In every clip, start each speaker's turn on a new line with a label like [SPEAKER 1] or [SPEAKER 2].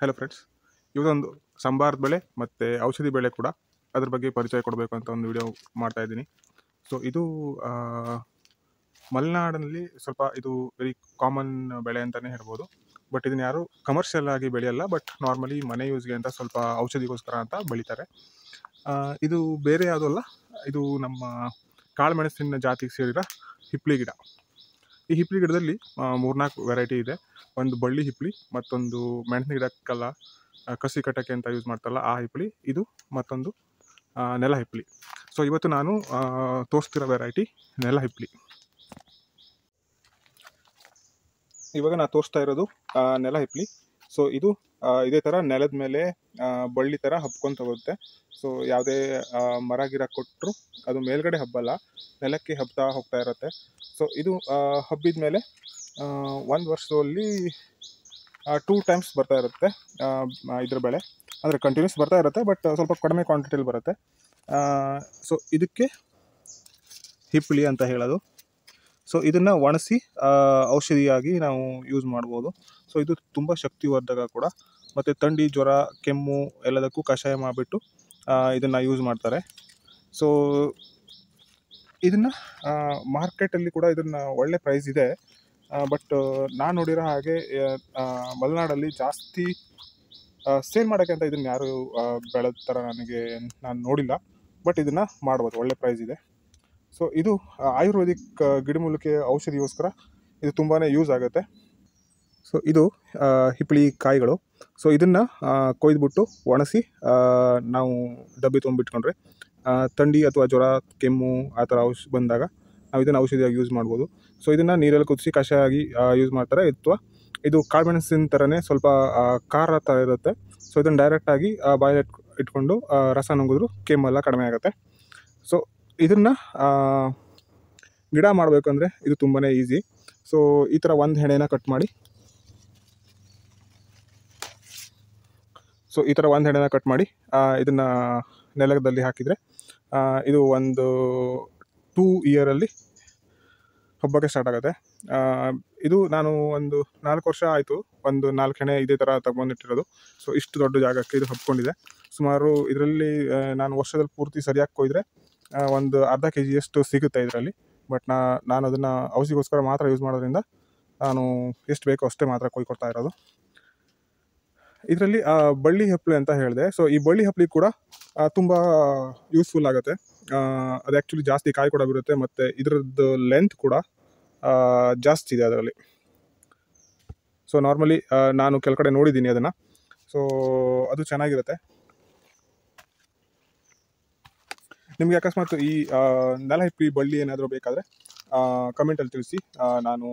[SPEAKER 1] Hello friends, ಇವತ್ತೊಂದು ಸಂಬಾರದ ಬೆಳೆ ಮತ್ತು ಔಷಧಿ ಬೆಳೆ ಕೂಡ ಅದ್ರ ಬಗ್ಗೆ ಪರಿಚಯ ಕೊಡಬೇಕು ಅಂತ ಒಂದು ವಿಡಿಯೋ ಮಾಡ್ತಾ ಇದ್ದೀನಿ. ಸೊ ಇದು ಮಲೆನಾಡಿನಲ್ಲಿ ಸ್ವಲ್ಪ ಇದು ವೆರಿ ಕಾಮನ್ ಬೆಳೆ ಅಂತಲೇ ಹೇಳ್ಬೋದು. ಬಟ್ ಇದನ್ನು ಯಾರು ಕಮರ್ಷಿಯಲ್ ಆಗಿ ಬೆಳೆಯಲ್ಲ, ಬಟ್ ನಾರ್ಮಲಿ ಮನೆ ಯೂಸ್ಗೆ ಅಂತ ಸ್ವಲ್ಪ ಔಷಧಿಗೋಸ್ಕರ ಅಂತ ಬೆಳೀತಾರೆ. ಇದು ಬೇರೆ ಯಾವುದೂ ಅಲ್ಲ, ಇದು ನಮ್ಮ ಕಾಳುಮೆಣಸಿನ ಜಾತಿಗೆ ಸೇರಿದ ಹಿಪ್ಪಲಿ ಗಿಡ. ಈ ಹಿಪ್ಪಲಿ ಗಿಡದಲ್ಲಿ 3-4 ವೆರೈಟಿ ಇದೆ. ಒಂದು ಬಳ್ಳಿ ಹಿಪ್ಪಲಿ, ಮತ್ತೊಂದು ಮೆಣಸಿನ ಗಿಡಕ್ಕೆಲ್ಲ ಕಸಿ ಕಟ್ಟಕ್ಕೆ ಅಂತ ಯೂಸ್ ಮಾಡ್ತಾರಲ್ಲ ಆ ಹಿಪ್ಪಲಿ, ಇದು ಮತ್ತೊಂದು ನೆಲ ಹಿಪ್ಪಲಿ. ಸೊ ಇವತ್ತು ನಾನು ತೋರಿಸ್ತಿರೋ ವೆರೈಟಿ ನೆಲ ಹಿಪ್ಪಲಿ. ಇವಾಗ ನಾನು ತೋರಿಸ್ತಾ ಇರೋದು ನೆಲ ಹಿಪ್ಪಲಿ. ಸೊ ಇದು ಇದೇ ಥರ ನೆಲದ ಮೇಲೆ ಬಳ್ಳಿ ಥರ ಹಬ್ಕೊಂತ ಹೋಗುತ್ತೆ. ಸೊ ಯಾವುದೇ ಮರ ಗಿರ ಕೊಟ್ಟರು ಅದು ಮೇಲ್ಗಡೆ ಹಬ್ಬಲ್ಲ, ನೆಲಕ್ಕೆ ಹಬ್ತಾ ಹೋಗ್ತಾ ಇರುತ್ತೆ. ಸೊ ಇದು ಹಬ್ಬಿದ ಮೇಲೆ 1 ವರ್ಷದಲ್ಲಿ 2 ಟೈಮ್ಸ್ ಬರ್ತಾ ಇರುತ್ತೆ ಇದ್ರ ಬೆಳೆ. ಅಂದರೆ ಕಂಟಿನ್ಯೂಸ್ ಬರ್ತಾ ಇರುತ್ತೆ, ಬಟ್ ಸ್ವಲ್ಪ ಕಡಿಮೆ ಕ್ವಾಂಟಿಟಿಯಲ್ಲಿ ಬರುತ್ತೆ. ಸೊ ಇದಕ್ಕೆ ಹಿಪ್ಪಲಿ ಅಂತ ಹೇಳೋದು. ಸೊ ಇದನ್ನು ಒಣಸಿ ಔಷಧಿಯಾಗಿ ನಾವು ಯೂಸ್ ಮಾಡ್ಬೋದು. ಸೊ ಇದು ತುಂಬ ಶಕ್ತಿವರ್ಧಕ ಕೂಡ, ಮತ್ತು ಥಂಡಿ, ಜ್ವರ, ಕೆಮ್ಮು ಎಲ್ಲದಕ್ಕೂ ಕಷಾಯ ಮಾಡಿಬಿಟ್ಟು ಇದನ್ನು ಯೂಸ್ ಮಾಡ್ತಾರೆ. ಸೊ ಇದನ್ನು ಮಾರ್ಕೆಟಲ್ಲಿ ಕೂಡ ಇದನ್ನು ಒಳ್ಳೆ ಪ್ರೈಸ್ ಇದೆ. ಬಟ್ ನಾನು ನೋಡಿರೋ ಹಾಗೆ ಮಲೆನಾಡಲ್ಲಿ ಜಾಸ್ತಿ ಸೇಲ್ ಮಾಡೋಕ್ಕೆ ಅಂತ ಇದನ್ನು ಯಾರು ಬೆಳೆದ ಥರ ನಾನು ನೋಡಿಲ್ಲ. ಬಟ್ ಇದನ್ನು ಮಾಡ್ಬೋದು, ಒಳ್ಳೆ ಪ್ರೈಸ್ ಇದೆ. ಸೊ ಇದು ಆಯುರ್ವೇದಿಕ್ ಗಿಡಮೂಲಿಕೆ ಔಷಧಿಗೋಸ್ಕರ ಇದು ತುಂಬಾ ಯೂಸ್ ಆಗುತ್ತೆ. ಸೊ ಇದು ಹಿಪ್ಪಲಿ ಕಾಯಿಗಳು. ಸೊ ಇದನ್ನು ಕೊಯ್ದುಬಿಟ್ಟು ಒಣಸಿ ನಾವು ಡಬ್ಬಿ ತೊಗೊಂಡ್ಬಿಟ್ಕೊಂಡ್ರೆ ಥಂಡಿ ಅಥವಾ ಜ್ವರ, ಕೆಮ್ಮು ಆ ಥರ ಬಂದಾಗ ನಾವು ಇದನ್ನು ಔಷಧಿಯಾಗಿ ಯೂಸ್ ಮಾಡ್ಬೋದು. ಸೊ ಇದನ್ನು ನೀರಲ್ಲಿ ಕುದಿಸಿ ಕಷಾಯ ಆಗಿ ಯೂಸ್ ಮಾಡ್ತಾರೆ. ಅಥವಾ ಇದು ಕಾಳುಮೆಣಸಿನ ಥರನೇ ಸ್ವಲ್ಪ ಖಾರ ಥರ ಇರುತ್ತೆ. ಸೊ ಇದನ್ನು ಡೈರೆಕ್ಟಾಗಿ ಬಾಯಲ್ಲಿ ಇಟ್ಕೊಂಡು ರಸ ನುಂಗಿದ್ರು ಕೆಮ್ಮೆಲ್ಲ ಕಡಿಮೆ ಆಗುತ್ತೆ. ಸೊ ಇದನ್ನು ಗಿಡ ಮಾಡಬೇಕಂದ್ರೆ ಇದು ತುಂಬಾ ಈಸಿ. ಸೊ ಈ ಥರ ಒಂದು ಹೆಣೆನ ಕಟ್ ಮಾಡಿ, ಇದನ್ನು ನೆಲದಲ್ಲಿ ಹಾಕಿದರೆ ಇದು ಒಂದು 2 ಇಯರಲ್ಲಿ ಹಬ್ಬಕ್ಕೆ ಸ್ಟಾರ್ಟ್ ಆಗುತ್ತೆ. ಇದು ನಾನು ಒಂದು 4 ವರ್ಷ ಆಯಿತು, ಒಂದು 4 ಹೆಣೆ ಇದೇ ಥರ ತಗೊಂಡಿಟ್ಟಿರೋದು. ಸೊ ಇಷ್ಟು ದೊಡ್ಡ ಜಾಗಕ್ಕೆ ಇದು ಹಬ್ಕೊಂಡಿದೆ. ಸುಮಾರು ಇದರಲ್ಲಿ ನಾನು ವರ್ಷದಲ್ಲಿ ಪೂರ್ತಿ ಸರಿಯಾಗಿ ಕೊಯ್ದರೆ ಒಂದು ಅರ್ಧ kg ಸಿಗುತ್ತೆ ಇದರಲ್ಲಿ. ಬಟ್ ನಾನು ಅದನ್ನು ಔಷಧಿಗೋಸ್ಕರ ಮಾತ್ರ ಯೂಸ್ ಮಾಡೋದ್ರಿಂದ ನಾನು ಎಷ್ಟು ಬೇಕೋ ಅಷ್ಟೇ ಮಾತ್ರ ಕೊಯ್ಕೊಡ್ತಾ ಇರೋದು. ಇದರಲ್ಲಿ ಬಳ್ಳಿ ಹಪ್ಪಲಿ ಅಂತ ಹೇಳಿದೆ. ಸೊ ಈ ಬಳ್ಳಿ ಹಪ್ಪಲಿ ಕೂಡ ತುಂಬ ಯೂಸ್ಫುಲ್ ಆಗುತ್ತೆ. ಅದು ಆ್ಯಕ್ಚುಲಿ ಜಾಸ್ತಿ ಕಾಯಿ ಕೂಡ ಬರುತ್ತೆ, ಮತ್ತು ಇದರದ್ದು ಲೆಂತ್ ಕೂಡ ಜಾಸ್ತಿ ಇದೆ ಅದರಲ್ಲಿ. ಸೊ ನಾರ್ಮಲಿ ನಾನು ಕೆಳಗಡೆ ನೋಡಿದ್ದೀನಿ ಅದನ್ನು. ಸೊ ಅದು ಚೆನ್ನಾಗಿರುತ್ತೆ. ನಿಮಗೆ ಅಕಸ್ಮಾತ್ ಈ ನೆಲ ಹಿಪ್ಪಲಿ ಬಳ್ಳಿ ಏನಾದರೂ ಬೇಕಾದರೆ ಕಮೆಂಟಲ್ಲಿ ತಿಳಿಸಿ, ನಾನು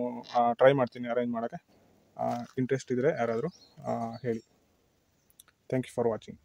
[SPEAKER 1] ಟ್ರೈ ಮಾಡ್ತೀನಿ ಅರೇಂಜ್ ಮಾಡೋಕ್ಕೆ. ಇಂಟ್ರೆಸ್ಟ್ ಇದ್ದರೆ ಯಾರಾದರೂ ಹೇಳಿ. Thank you for watching.